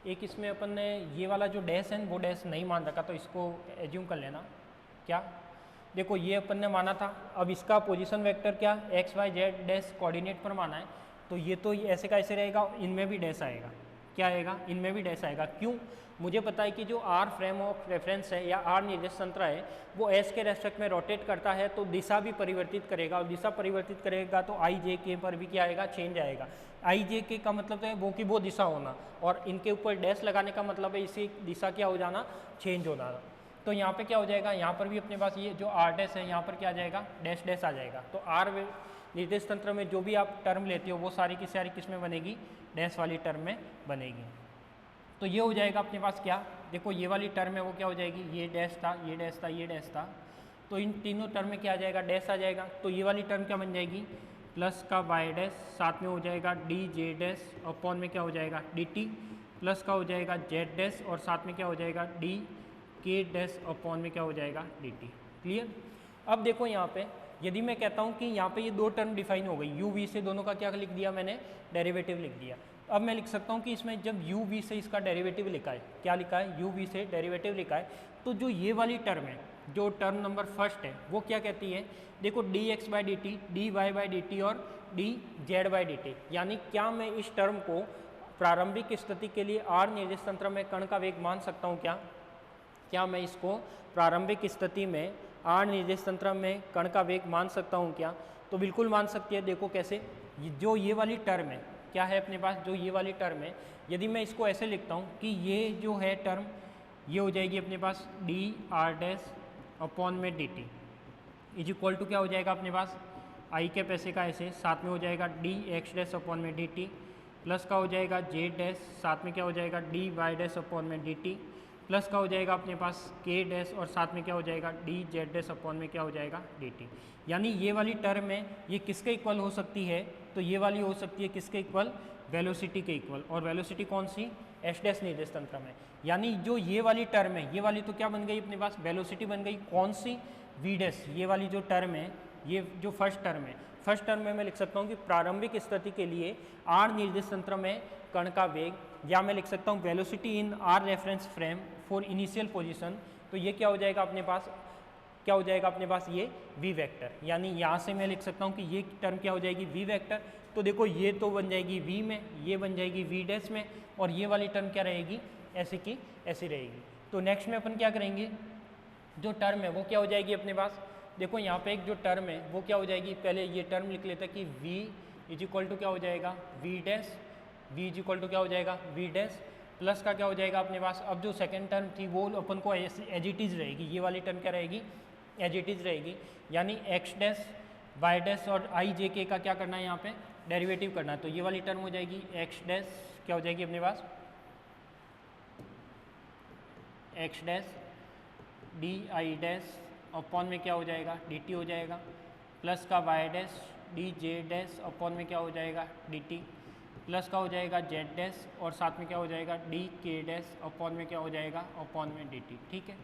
एक इसमें अपन ने ये वाला जो डैश है वो डैश नहीं मान रखा, तो इसको एज्यूम कर लेना। क्या, देखो ये अपन ने माना था, अब इसका पोजीशन वेक्टर क्या, x y z dash coordinate पर माना है, तो ये तो ऐसे का ऐसे रहेगा, इनमें भी डैश आएगा। क्या आएगा, इनमें भी डैश आएगा। क्यों, मुझे पता है कि जो आर फ्रेम ऑफ रेफरेंस है या आर निर्देश तंत्र है वो एस के रेस्पेक्ट में रोटेट करता है, तो दिशा भी परिवर्तित करेगा, और दिशा परिवर्तित करेगा तो आई जे के पर भी क्या आएगा, चेंज आएगा। आई जे के का मतलब है वो कि वो दिशा होना, और इनके ऊपर डैश लगाने का मतलब है इसी दिशा क्या हो जाना, चेंज हो जाना। तो यहाँ पे क्या हो जाएगा, यहाँ पर भी अपने पास ये जो आर डैश है यहाँ पर क्या आ जाएगा, डैश डैश आ जाएगा। तो आर निर्देश तंत्र में जो भी आप टर्म लेते हो वो सारी की सारी किस में बनेगी, डैश वाली टर्म में बनेगी। तो ये हो जाएगा अपने पास क्या, देखो ये वाली टर्म है वो क्या हो जाएगी, ये डैश था, ये डैश था, ये डैश था, तो इन तीनों टर्म में क्या आ जाएगा, डैश आ जाएगा। तो ये वाली टर्म क्या बन जाएगी, प्लस का वाई डैश, साथ में हो जाएगा डी जे डैश अपॉन में क्या हो जाएगा, डी टी, प्लस का हो जाएगा जेड डैश, और साथ में क्या हो जाएगा डी के डैश अपॉन में क्या हो जाएगा, डी टी। क्लियर। अब देखो यहाँ पे यदि मैं कहता हूँ कि यहाँ पे ये दो टर्म डिफाइन हो गई, यू वी से दोनों का क्या लिख दिया मैंने, डेरिवेटिव लिख दिया। अब मैं लिख सकता हूँ कि इसमें जब यू वी से इसका डेरिवेटिव लिखा है, क्या लिखा है, यू वी से डेरिवेटिव लिखा है, तो जो ये वाली टर्म है, जो टर्म नंबर फर्स्ट है, वो क्या कहती है, देखो d x by d t, d y by d t और d z by d t, यानी क्या मैं इस टर्म को प्रारंभिक स्थिति के लिए आर निर्देश तंत्र में कण का वेग मान सकता हूँ क्या मैं इसको प्रारंभिक स्थिति में आर निर्देश तंत्र में कण का वेग मान सकता हूँ क्या? तो बिल्कुल मान सकती है। देखो कैसे, जो ये वाली टर्म है, क्या है अपने पास, जो ये वाली टर्म है, यदि मैं इसको ऐसे लिखता हूँ कि ये जो है टर्म, ये हो जाएगी अपने पास डी आर डैश अपॉन में d t is equal to क्या हो जाएगा अपने पास, आई के पैसे का ऐसे, साथ में हो जाएगा डी एक्स डैश अपॉन में डी टी, प्लस का हो जाएगा जेड डैश, साथ में क्या हो जाएगा डी वाई डैश अपॉन में डी टी, प्लस का हो जाएगा अपने पास के डैश और साथ में क्या हो जाएगा डी जेड डैश अपॉन में क्या हो जाएगा डी टी। यानी ये वाली टर्म है, ये किसके इक्वल हो सकती है, तो ये वाली हो सकती है किसके इक्वल, वेलोसिटी के इक्वल। और वेलोसिटी कौन सी, एस डैश निर्देश तंत्र में। यानी जो ये वाली टर्म है, ये वाली तो क्या बन गई अपने पास, वेलोसिटी बन गई, कौन सी, वी डैश। ये वाली जो टर्म है, ये जो फर्स्ट टर्म है, फर्स्ट टर्म में मैं लिख सकता हूँ कि प्रारंभिक स्थिति के लिए आर निर्देश तंत्र में कण का वेग, या मैं लिख सकता हूँ velocity in are reference frame for initial position. तो ये क्या हो जाएगा अपने पास, क्या हो जाएगा अपने पास, ये वी वेक्टर। यानी यहाँ से मैं लिख सकता हूँ कि ये टर्म क्या हो जाएगी, वी वेक्टर। तो देखो ये तो बन जाएगी वी में, ये बन जाएगी वी डैश में, और ये वाली टर्म क्या रहेगी, ऐसी की ऐसी रहेगी। तो नेक्स्ट में अपन क्या करेंगे, जो टर्म है वो क्या हो जाएगी अपने पास, देखो यहाँ पे एक जो टर्म है वो क्या हो जाएगी, पहले ये टर्म लिख लेते हैं कि v इज इक्वल टू क्या हो जाएगा, v dash, v is equal to क्या हो जाएगा, v डैश, प्लस का क्या हो जाएगा अपने पास। अब जो सेकंड टर्म थी वो अपन को एज इट इज रहेगी, ये वाली टर्म क्या रहेगी, एज इट इज रहेगी। यानी x डैश, y डैश और i j k का क्या करना है यहाँ पे, डेरिवेटिव करना है। तो ये वाली टर्म हो जाएगी x डैश, क्या हो जाएगी अपने पास, x dash D i dash upon में क्या हो जाएगा, डी टी हो जाएगा, प्लस का y dash d j dash upon में क्या हो जाएगा, डी टी, प्लस का हो जाएगा जेड डैश और साथ में क्या हो जाएगा डी के डैश अपॉन में क्या हो जाएगा, अपॉन में डी टी। ठीक है,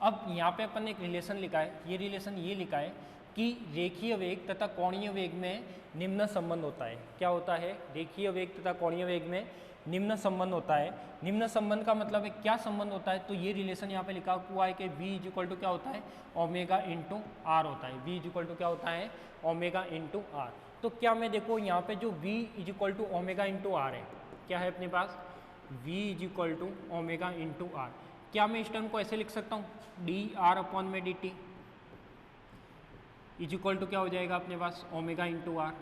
अब यहाँ पे अपन ने एक रिलेशन लिखा है, ये रिलेशन ये लिखा है कि रेखीय वेग तथा कोणीय वेग में निम्न संबंध होता है। क्या होता है, रेखीय वेग तथा कोणीय वेग में निम्न संबंध होता है। निम्न संबंध का मतलब है क्या संबंध होता है, तो ये रिलेशन यहाँ पे लिखा हुआ है कि v इज इक्वल टू क्या होता है, ओमेगा इंटू आर होता है। v इज इक्वल टू क्या होता है, ओमेगा इंटू आर। तो क्या मैं देखो यहाँ पे जो v is equal to omega into r है, क्या है अपने पास, v is equal to omega into r. क्या मैं इस टर्म को ऐसे लिख सकता हूँ, डी आर अपॉन में d t is equal to क्या हो जाएगा अपने पास, ओमेगा इंटू आर।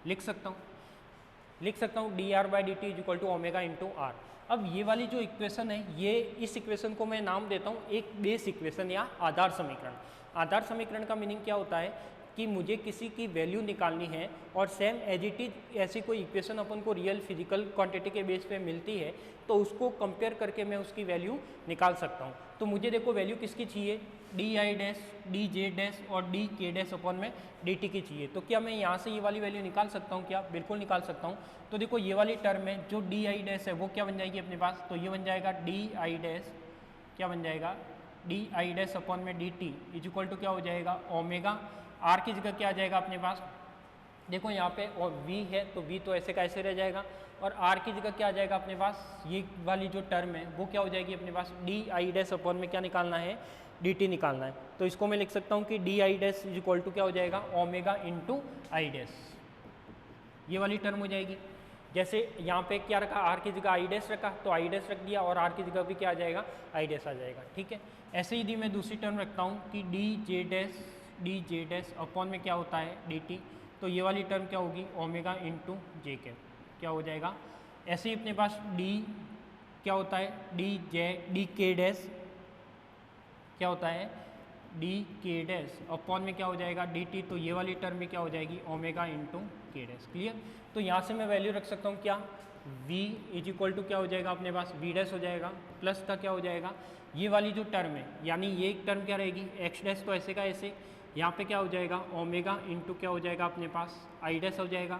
लिख सकता हूँ d r by d t is equal to omega into r. अब ये वाली जो इक्वेशन है, ये इस इक्वेशन को मैं नाम देता हूँ एक बेस इक्वेशन या आधार समीकरण। आधार समीकरण का मीनिंग क्या होता है कि मुझे किसी की वैल्यू निकालनी है और सेम एज इट इज ऐसी कोई इक्वेशन अपन को रियल फिजिकल क्वांटिटी के बेस पे मिलती है तो उसको कंपेयर करके मैं उसकी वैल्यू निकाल सकता हूँ। तो मुझे देखो वैल्यू किसकी चाहिए, D i dash, d j dash और डी के डैश अपॉन में डी टी की चाहिए। तो क्या मैं यहाँ से ये वाली वैल्यू निकाल सकता हूँ, क्या बिल्कुल निकाल सकता हूँ। तो देखो ये वाली टर्म है जो डी आई डैश है वो क्या बन जाएगी अपने पास, तो ये बन जाएगा डी आई डैश, क्या बन जाएगा डी आई डैश अपॉन में d t is equal to क्या हो जाएगा, ओमेगा। आर की जगह क्या आ जाएगा अपने पास, देखो यहाँ पे और v है तो v तो ऐसे का ऐसे रह जाएगा और r की जगह क्या आ जाएगा अपने पास, ये वाली जो टर्म है वो क्या हो जाएगी अपने पास, डी आई डैश अपॉन में क्या निकालना है, डी टी निकालना है। तो इसको मैं लिख सकता हूँ कि d i dash is equal to क्या हो जाएगा, ओमेगा इंटू आई डैश, ये वाली टर्म हो जाएगी। जैसे यहाँ पे क्या रखा, आर की जगह आई डैश रखा तो आई डैश रख दिया और आर की जगह भी क्या आ जाएगा, आई डैश आ जाएगा। ठीक है, ऐसे ही यदि मैं दूसरी टर्म रखता हूँ कि डी जे डैश अपॉन में क्या होता है, डी टी, तो ये वाली टर्म क्या होगी, ओमेगा इंटू जे के, क्या हो जाएगा। ऐसे ही अपने पास डी क्या होता है, डी के डैश क्या होता है, डी के डैश अपॉन में क्या हो जाएगा, डी टी, तो ये वाली टर्म भी क्या हो जाएगी, ओमेगा इंटू के डैश। क्लियर। तो यहाँ से मैं वैल्यू रख सकता हूँ क्या, v इज इक्वल टू क्या हो जाएगा अपने पास, v डैश हो जाएगा, प्लस का क्या हो जाएगा, ये वाली जो टर्म है यानी ये एक टर्म क्या रहेगी, x डैश तो ऐसे का ऐसे, यहाँ पे क्या हो जाएगा ओमेगा इंटू क्या हो जाएगा अपने पास आई डैश हो जाएगा,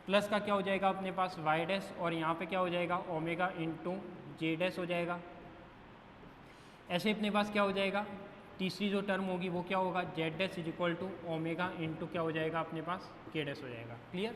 प्लस का क्या हो जाएगा अपने पास वाई डैश और यहाँ पे क्या हो जाएगा ओमेगा इंटू जे डैश हो जाएगा। ऐसे अपने पास क्या हो जाएगा तीसरी जो टर्म होगी वो क्या होगा, z dash is equal to omega into क्या हो जाएगा अपने पास, के डैश हो जाएगा। क्लियर,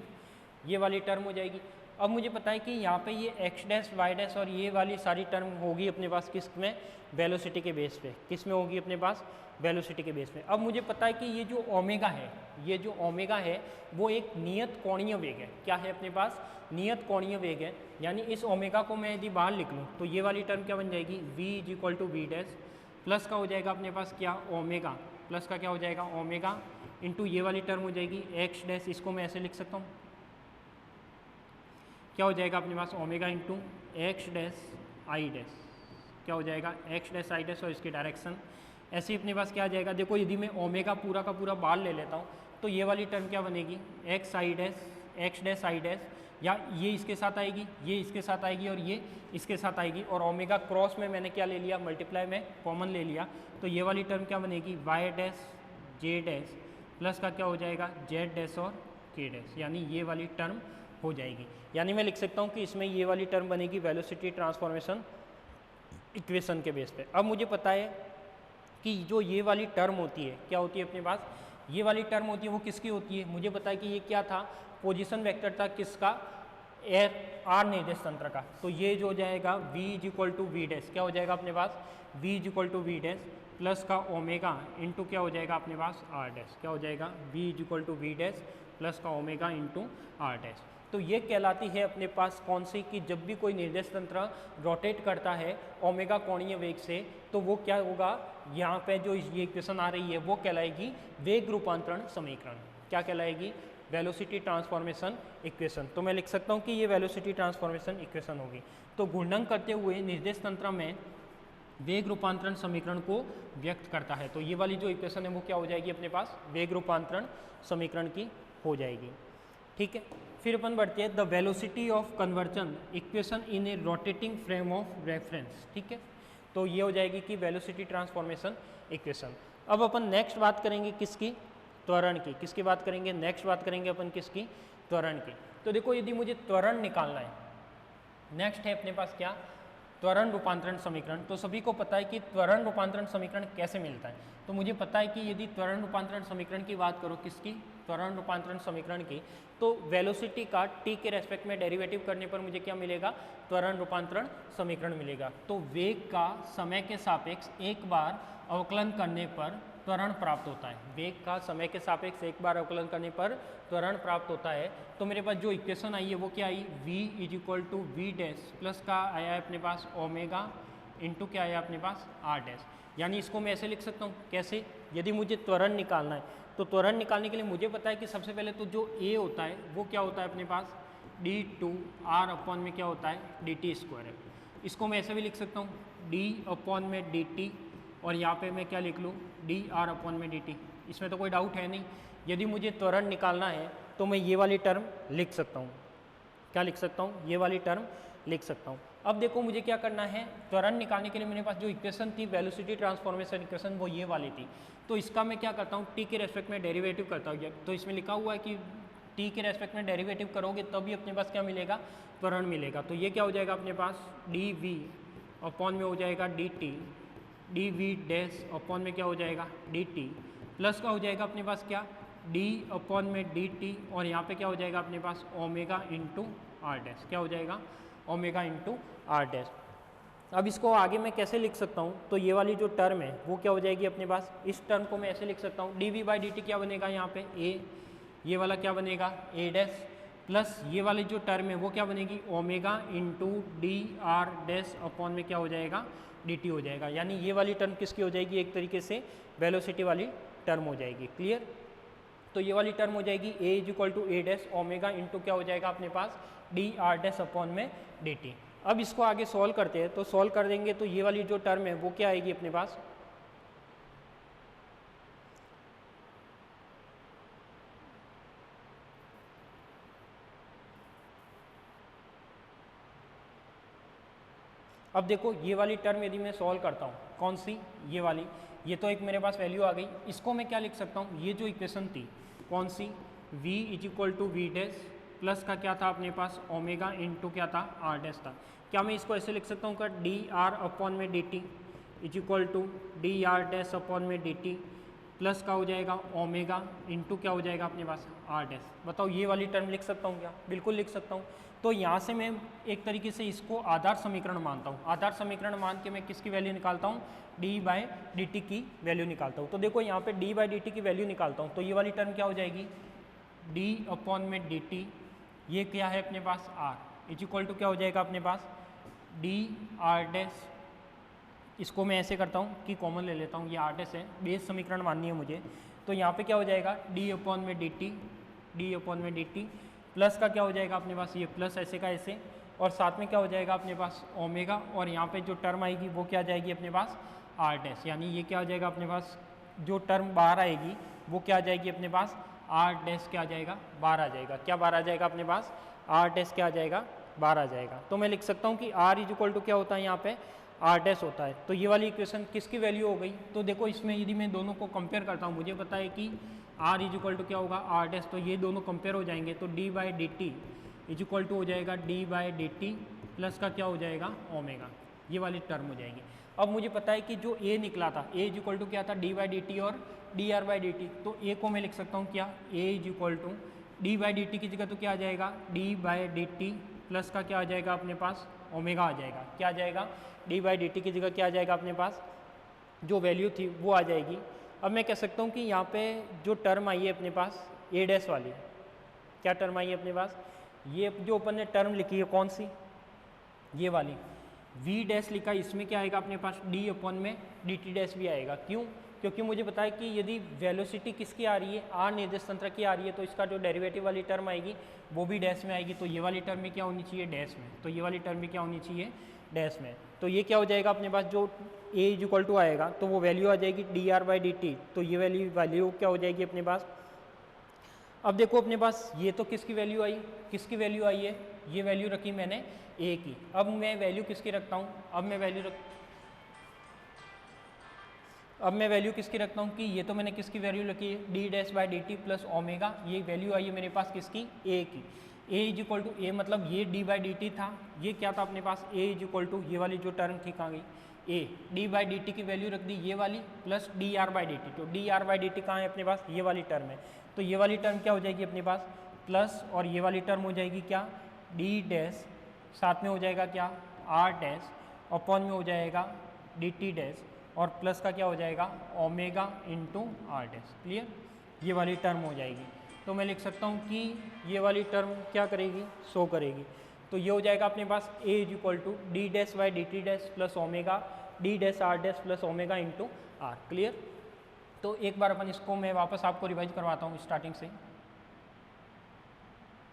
ये वाली टर्म हो जाएगी। अब मुझे पता है कि यहाँ पे ये एक्स डैश वाई डैश और ये वाली सारी टर्म होगी अपने पास किस में, वेलोसिटी के बेस पे। किस में होगी अपने पास, वेलोसिटी के बेस पे। अब मुझे पता है कि ये जो ओमेगा है, ये जो ओमेगा है वो एक नियत कोणीय वेग है। क्या है अपने पास, नियत कोणीय वेग है। यानी इस ओमेगा को मैं यदि बाहर लिख लूँ तो ये वाली टर्म क्या बन जाएगी, v is equal to v dash plus का हो जाएगा अपने पास क्या, ओमेगा, प्लस का क्या हो जाएगा ओमेगा इंटू ये वाली टर्म हो जाएगी एक्स डैश, इसको मैं ऐसे लिख सकता हूँ, क्या हो जाएगा अपने पास omega into x dash i dash, क्या हो जाएगा एक्स डैश आई डैश और इसकी डायरेक्शन। ऐसे ही अपने पास क्या आ जाएगा, देखो यदि मैं ओमेगा पूरा का पूरा बाहर ले लेता हूँ तो ये वाली टर्म क्या बनेगी, x I dash, x dash i dash, या ये इसके साथ आएगी, ये इसके साथ आएगी और ये इसके साथ आएगी, और ओमेगा क्रॉस में मैंने क्या ले लिया, मल्टीप्लाई में कॉमन ले लिया, तो ये वाली टर्म क्या बनेगी, Y dash J dash plus का क्या हो जाएगा जेड डैश और के डैश, यानी ये वाली टर्म हो जाएगी। यानी मैं लिख सकता हूँ कि इसमें ये वाली टर्म बनेगी वेलोसिटी ट्रांसफॉर्मेशन इक्वेशन के बेस पे। अब मुझे पता है कि जो ये वाली टर्म होती है, क्या होती है अपने पास, ये वाली टर्म होती है वो किसकी होती है, मुझे पता है कि ये क्या था, पोजीशन वेक्टर था किसका, आर निर्देश तंत्र का। तो ये जो हो जाएगा v is equal to v dash, क्या हो जाएगा अपने पास, v is equal to v dash plus का ओमेगा इंटू क्या हो जाएगा अपने पास आर डैश, क्या हो जाएगा v is equal to v dash plus का ओमेगा इंटू आर डैश। तो ये कहलाती है अपने पास कौन सी, कि जब भी कोई निर्देश तंत्र रोटेट करता है ओमेगा कोणीय वेग से तो वो क्या होगा, यहाँ पे जो ये इक्वेशन आ रही है वो कहलाएगी वेग रूपांतरण समीकरण। क्या कहलाएगी, वेलोसिटी ट्रांसफॉर्मेशन इक्वेशन। तो मैं लिख सकता हूँ कि ये वेलोसिटी ट्रांसफॉर्मेशन इक्वेशन होगी। तो घूर्णन करते हुए निर्देश तंत्र में वेग रूपांतरण समीकरण को व्यक्त करता है। तो ये वाली जो इक्वेशन है वो क्या हो जाएगी अपने पास, वेग रूपांतरण समीकरण की हो जाएगी। ठीक है, फिर अपन बढ़ते हैं the velocity of conversion equation in a rotating frame of reference. ठीक है, तो ये हो जाएगी कि वेलोसिटी ट्रांसफॉर्मेशन इक्वेशन। अब अपन नेक्स्ट बात करेंगे किसकी, त्वरण की। किसकी बात करेंगे, नेक्स्ट बात करेंगे अपन किसकी, त्वरण की। तो देखो यदि मुझे त्वरण निकालना है, नेक्स्ट है अपने पास क्या, त्वरण रूपांतरण समीकरण। तो सभी को पता है कि त्वरण रूपांतरण समीकरण कैसे मिलता है। तो मुझे पता है कि यदि त्वरण रूपांतरण समीकरण की बात करो, किसकी, त्वरण रूपांतरण समीकरण की, तो वेलोसिटी का टी के रेस्पेक्ट में डेरिवेटिव करने पर मुझे क्या मिलेगा, त्वरण रूपांतरण समीकरण मिलेगा। तो वेग का समय के सापेक्ष एक बार अवकलन करने पर त्वरण प्राप्त होता है। वेग का समय के सापेक्ष एक बार अवकलन करने पर त्वरण प्राप्त होता है। तो मेरे पास जो इक्वेशन आई है वो क्या आई, v is equal to v dash plus का आया है अपने पास ओमेगा इंटू क्या आया अपने पास आर डैश। यानी इसको मैं ऐसे लिख सकता हूँ, कैसे, यदि मुझे त्वरण निकालना है तो त्वरण निकालने के लिए मुझे पता है कि सबसे पहले तो जो a होता है वो क्या होता है अपने पास d2 r अपॉन में क्या होता है dt स्क्वायर है। इसको मैं ऐसे भी लिख सकता हूँ d अपॉन में dt, और यहाँ पे मैं क्या लिख लूँ डी आर अपॉन में dt। इसमें तो कोई डाउट है नहीं। यदि मुझे त्वरण निकालना है तो मैं ये वाली टर्म लिख सकता हूँ, क्या लिख सकता हूँ, ये वाली टर्म लिख सकता हूँ। अब देखो मुझे क्या करना है, त्वरण निकालने के लिए मेरे पास जो इक्वेशन थी वेलोसिटी ट्रांसफॉर्मेशन इक्वेशन वो ये वाली थी। तो इसका मैं क्या करता हूँ, टी के रेस्पेक्ट में डेरिवेटिव करता हूँ। तो इसमें लिखा हुआ है कि टी के रेस्पेक्ट में डेरिवेटिव करोगे तभी अपने पास क्या मिलेगा, त्वरण मिलेगा। तो ये क्या हो जाएगा अपने पास डी वी अपॉन में हो जाएगा d t, d v dash upon में क्या हो जाएगा डी टी, प्लस का हो जाएगा अपने पास क्या डी अपॉन में डी टी, और यहाँ पे क्या हो जाएगा अपने पास ओमेगा इंटू आर डैश, क्या हो जाएगा ओमेगा इंटू आर डैश। अब इसको आगे मैं कैसे लिख सकता हूँ, तो ये वाली जो टर्म है वो क्या हो जाएगी अपने पास, इस टर्म को मैं ऐसे लिख सकता हूँ d v by d t क्या बनेगा यहाँ पे ए, ये वाला क्या बनेगा ए डैश, प्लस ये वाली जो टर्म है वो क्या बनेगी omega into D r dash upon में क्या हो जाएगा डी टी हो जाएगा। यानी ये वाली टर्म किसकी हो जाएगी, एक तरीके से वेलोसिटी वाली टर्म हो जाएगी। क्लियर, तो ये वाली टर्म हो जाएगी a is equal to a dash omega into क्या हो जाएगा अपने पास डी आर डैश अपॉन में डी टी। अब इसको आगे सॉल्व करते हैं, तो सॉल्व कर देंगे तो ये वाली जो टर्म है वो क्या आएगी अपने पास, अब देखो ये वाली टर्म यदि मैं सॉल्व करता हूँ, कौन सी, ये वाली, ये तो एक मेरे पास वैल्यू आ गई। इसको मैं क्या लिख सकता हूँ, ये जो इक्वेशन थी कौन सी, v is equal to v dash plus का क्या था अपने पास ओमेगा इंटू क्या था आर डैश था। क्या मैं इसको ऐसे लिख सकता हूँ का डी आर अपॉन में d t, is equal to d r dash upon में डी टी प्लस का हो जाएगा ओमेगा इंटू क्या हो जाएगा अपने पास आर डैश। बताओ ये वाली टर्म लिख सकता हूँ क्या? बिल्कुल लिख सकता हूँ। तो यहाँ से मैं एक तरीके से इसको आधार समीकरण मानता हूँ। आधार समीकरण मान के मैं किसकी वैल्यू निकालता हूँ? डी बाय डी टी की वैल्यू निकालता हूँ। तो देखो यहाँ पे डी बाय डी टी की वैल्यू निकालता हूँ तो ये वाली टर्म क्या हो जाएगी? डी अपॉन में डी टी, ये क्या है अपने पास आर, इज इक्वल टू क्या हो जाएगा अपने पास डी आर डैश। इसको मैं ऐसे करता हूँ कि कॉमन ले लेता हूँ, ये आर डैश है, बेस समीकरण माननी है मुझे। तो यहाँ पे क्या हो जाएगा? डी अपॉन में डी टी, डी अपॉन में डी टी प्लस का क्या हो जाएगा अपने पास? ये प्लस ऐसे का ऐसे, और साथ में क्या हो जाएगा अपने पास ओमेगा, और यहाँ पे जो टर्म आएगी वो क्या जाएगी अपने पास आर डैश। यानी ये क्या हो जाएगा अपने पास, जो टर्म बाहर आएगी वो क्या आ जाएगी अपने पास आर डैश क्या आ जाएगा? बाहर आ जाएगा। क्या बाहर आ जाएगा अपने पास? आर डैश क्या आ जाएगा? बाहर आ जाएगा। तो मैं लिख सकता हूँ कि आर इज इक्वल टू क्या होता है यहाँ पे? आर डैश होता है। तो ये वाली इक्वेशन किसकी वैल्यू हो गई? तो देखो इसमें यदि मैं दोनों को कंपेयर करता हूँ, मुझे पता है कि आर इज इक्वल टू क्या होगा? R dash. तो ये दोनों कंपेयर हो जाएंगे तो d by d t is equal to हो जाएगा d by d t plus का क्या हो जाएगा? ओमेगा। ये वाली टर्म हो जाएगी। अब मुझे पता है कि जो ए निकला था, ए इज इक्वल टू क्या था? डी बाई डी टी और d r by d t. तो ए को मैं लिख सकता हूँ क्या? A is equal to d by d t की जगह तो क्या आ जाएगा? D by d t plus का क्या आ जाएगा अपने पास? ओमेगा आ जाएगा। क्या आ जाएगा? डी बाई डी टी की जगह क्या आ जाएगा अपने पास? जो वैल्यू थी वो आ जाएगी। अब मैं कह सकता हूँ कि यहाँ पे जो टर्म आई है अपने पास ए डैश वाली, क्या टर्म आई है अपने पास? ये जो अपन ने टर्म लिखी है कौन सी? ये वाली वी डैश लिखा, इसमें क्या आएगा अपने पास? डी अपॉन में डी टी डैश भी आएगा। क्यों? क्योंकि मुझे पता है कि यदि वेलोसिटी किसकी आ रही है? आर निर्देश तंत्र की आ रही है, तो इसका जो डेरिवेटिव वाली टर्म आएगी वो भी डैश में आएगी। तो ये वाली टर्म भी क्या होनी चाहिए? डैश में। तो ये वाली टर्म भी क्या होनी चाहिए? डैश में। तो ये क्या हो जाएगा अपने पास? जो ए इज इक्वल टू आएगा तो वो वैल्यू आ जाएगी D r by d t. तो ये वैल्यू क्या हो जाएगी अपने पास? अब देखो अपने पास ये तो किसकी वैल्यू आई? किसकी वैल्यू आई है? ये वैल्यू रखी मैंने ए की। अब मैं वैल्यू किसकी रखता हूँ? अब मैं वैल्यू किसकी रखता हूँ कि ये तो मैंने किसकी वैल्यू रखी है? D dash by d t plus omega. ये वैल्यू आई है मेरे पास किसकी? ए की। ए इज इक्वल टू ए मतलब ये डी बाई डी टी था, ये क्या था अपने पास? ए इज इक्वल टू ये वाली जो टर्म थी कहाँ गई? A d by d t की वैल्यू रख दी ये वाली plus d r by d t. तो d r by d t कहाँ है अपने पास? ये वाली टर्म है। तो ये वाली टर्म क्या हो जाएगी अपने पास? प्लस, और ये वाली टर्म हो जाएगी क्या? डी डैश, साथ में हो जाएगा क्या? आर डैश, अपॉन में हो जाएगा डी टी डैश, और प्लस का क्या हो जाएगा? Omega into r dash. Clear? ये वाली टर्म हो जाएगी। तो मैं लिख सकता हूँ कि ये वाली टर्म क्या करेगी? शो करेगी। तो ये हो जाएगा अपने पास a is equal to d dash by d t dash plus omega d dash r dash plus omega into r. Clear? तो एक बार अपन इसको मैं वापस आपको रिवाइज करवाता हूँ स्टार्टिंग से।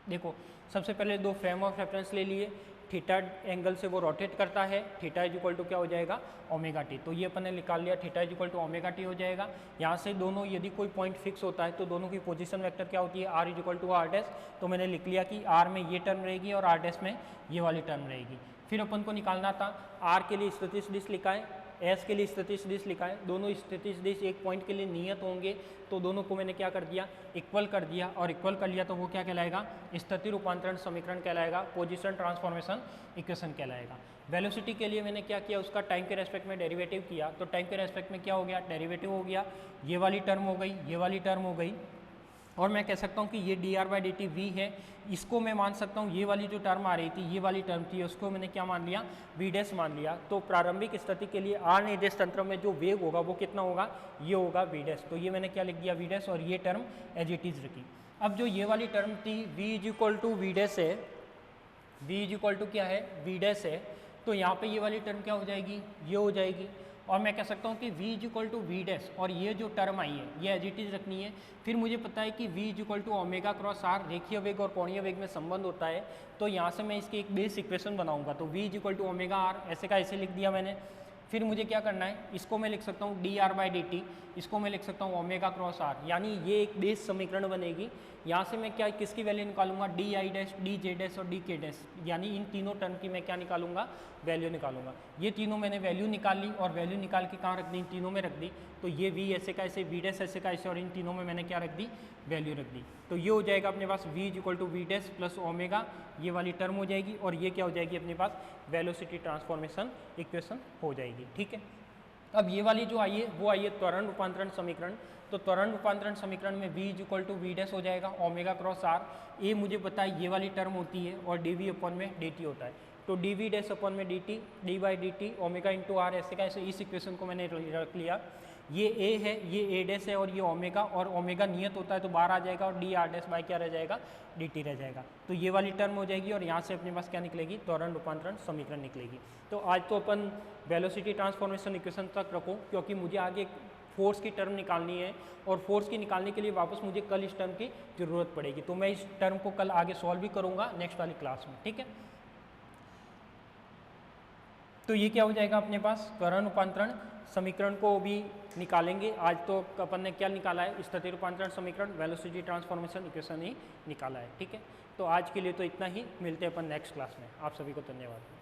देखो सबसे पहले दो फ्रेम ऑफ रेफरेंस ले लिए, थीटा एंगल से वो रोटेट करता है, थीटा इज इक्वल टू क्या हो जाएगा? Omega t. तो ये अपन ने निकाल लिया, theta is equal to omega t हो जाएगा। यहाँ से दोनों यदि कोई पॉइंट फिक्स होता है तो दोनों की पोजीशन वेक्टर क्या होती है? R is equal to r dash. तो मैंने लिख लिया कि आर में ये टर्म रहेगी और आर डैश में ये वाली टर्म रहेगी। फिर अपन को निकालना था आर के लिए स्थिति सदिश लिखा है, एस के लिए स्थिति सदिश लिखा है। दोनों स्थिति सदिश एक पॉइंट के लिए नियत होंगे, तो दोनों को मैंने क्या कर दिया? इक्वल कर दिया, और इक्वल कर लिया तो वो क्या कहलाएगा? स्थिति रूपांतरण समीकरण कहलाएगा, पोजीशन ट्रांसफॉर्मेशन इक्वेशन कहलाएगा। वेलोसिटी के लिए मैंने क्या किया? उसका टाइम के रेस्पेक्ट में डेरिवेटिव किया। तो टाइम के रेस्पेक्ट में क्या हो गया? डेरिवेटिव हो गया। ये वाली टर्म हो गई, ये वाली टर्म हो गई, और मैं कह सकता हूँ कि ये D r by d T V है। इसको मैं मान सकता हूँ ये वाली जो टर्म आ रही थी, ये वाली टर्म थी, उसको मैंने क्या मान लिया? वी डैश मान लिया। तो प्रारंभिक स्थिति के लिए आर निर्देश तंत्र में जो वेग होगा वो कितना होगा? ये होगा वी डैश। तो ये मैंने क्या लिख दिया? वी डैश, और ये टर्म एज इट इज रखी। अब जो ये वाली टर्म थी v is equal to v dash है, वी इज इक्वल टू क्या है? वी डैश है। तो यहाँ पे ये वाली टर्म क्या हो जाएगी? ये हो जाएगी। और मैं कह सकता हूँ कि v is equal to v dash, और ये जो टर्म आई है ये एज इट इज रखनी है। फिर मुझे पता है कि v is equal to omega cross r रेखीय वेग और कोणीय वेग में संबंध होता है। तो यहाँ से मैं इसकी एक बेस इक्वेशन बनाऊंगा। तो v is equal to omega r ऐसे का ऐसे लिख दिया मैंने। फिर मुझे क्या करना है? इसको मैं लिख सकता हूँ d r by d T, इसको मैं लिख सकता हूँ ओमेगा क्रॉस आर, यानी ये एक बेस समीकरण बनेगी। यहाँ से मैं क्या किसकी वैल्यू निकालूंगा? D i dash, d j dash और डी के डैश, यानी इन तीनों टर्म की मैं क्या निकालूंगा? वैल्यू निकालूंगा। ये तीनों मैंने वैल्यू निकाल ली, और वैल्यू निकाल के कहाँ रख दी? इन तीनों में रख दी। तो ये वी ऐसे का ऐसे, वी डैश ऐसे का ऐसे, और इन तीनों में मैंने क्या रख दी? वैल्यू रख दी। तो ये हो जाएगा अपने पास v is equal to v dash plus omega, ये वाली टर्म हो जाएगी, और ये क्या हो जाएगी अपने पास? वेलोसिटी ट्रांसफॉर्मेशन इक्वेशन हो जाएगी। ठीक है, अब ये वाली जो आई है वो आई है त्वरण रूपांतरण समीकरण। तो त्वरण रूपांतरण समीकरण में v is equal to v dash हो जाएगा ओमेगा क्रॉस आर। ए मुझे पता है ये वाली टर्म होती है और डी वी अपन में डी टी होता है, तो डी वी डैश अपन में d t d by d t omega into r ऐसे का ऐसे इस इक्वेशन को मैंने रख लिया। ये ए है, ये ए डैश है और ये ओमेगा, और ओमेगा नियत होता है तो बाहर आ जाएगा और डी आर डैश बाई क्या रह जाएगा, डी टी रह जाएगा। तो ये वाली टर्म हो जाएगी और यहाँ से अपने पास क्या निकलेगी, त्वरण रूपांतरण समीकरण निकलेगी। तो आज तो अपन वेलोसिटी ट्रांसफॉर्मेशन इक्वेशन तक रखो, क्योंकि मुझे आगे फोर्स की टर्म निकालनी है और फोर्स की निकालने के लिए वापस मुझे कल इस टर्म की ज़रूरत पड़ेगी। तो मैं इस टर्म को कल आगे सॉल्व भी करूँगा नेक्स्ट वाली क्लास में, ठीक है। तो ये क्या हो जाएगा अपने पास, त्वरण रूपांतरण समीकरण को भी निकालेंगे। आज तो अपन ने क्या निकाला है, स्थिति रूपांतरण समीकरण, वेलोसिटी ट्रांसफॉर्मेशन इक्वेशन ही निकाला है, ठीक है। तो आज के लिए तो इतना ही, मिलते हैं अपन नेक्स्ट क्लास में। आप सभी को धन्यवाद।